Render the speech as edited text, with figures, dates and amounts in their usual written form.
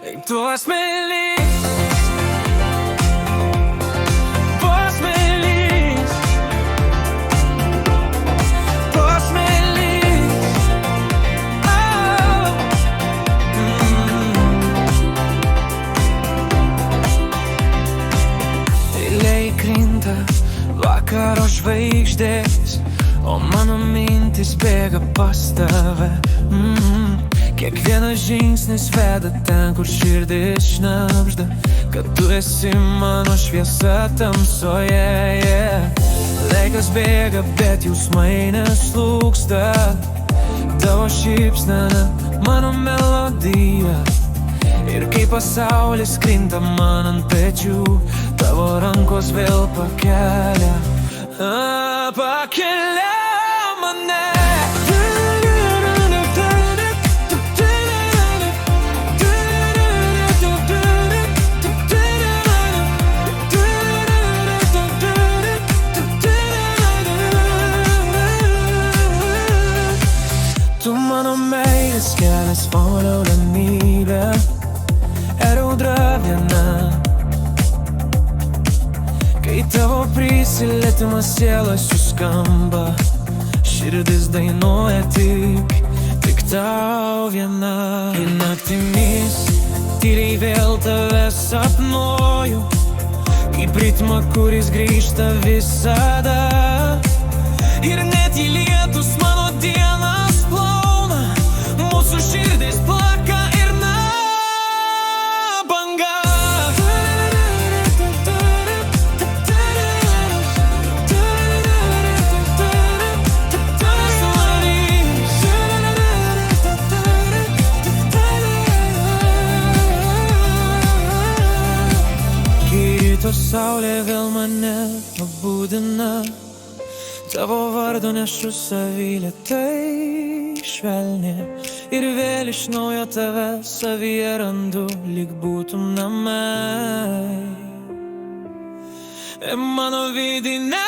Ej, tu asmelis, tu asmelis, tu asmelis, oh. Eilėj krinta vakaro žvaigždės, o mano mintis bėga pas tave. Kiekvienas žingsnis veda ten, kur širdis šnabžda, kad tu esi mano šviesa tamsoje, Laikas bėga, bet jausmai neslūgsta. Tavo šypsena, mano melodija. Ir kai pasaulis krinta man ant pečių, tavo rankos vėl pakelia mane. Tu mano meilės kelias, mano ramybė ir audra viena. Kai tavo prisilietimas sielas suskamba, širdis dainuoja tik tau viena. Ir naktimis tyliai vėl tave sapnuoju, kaip ritmą, kuris grįžta visada. Ir net į lietus mano dienas plauna, mūsų širdis plaka ir banga. Kai ryto saulė vėl mane pabudina, tavo vardo nešu savy lėtai švelniai. Ir vėl iš naujo tave savyje randu, lyg būtum namai. Ir mano vidinė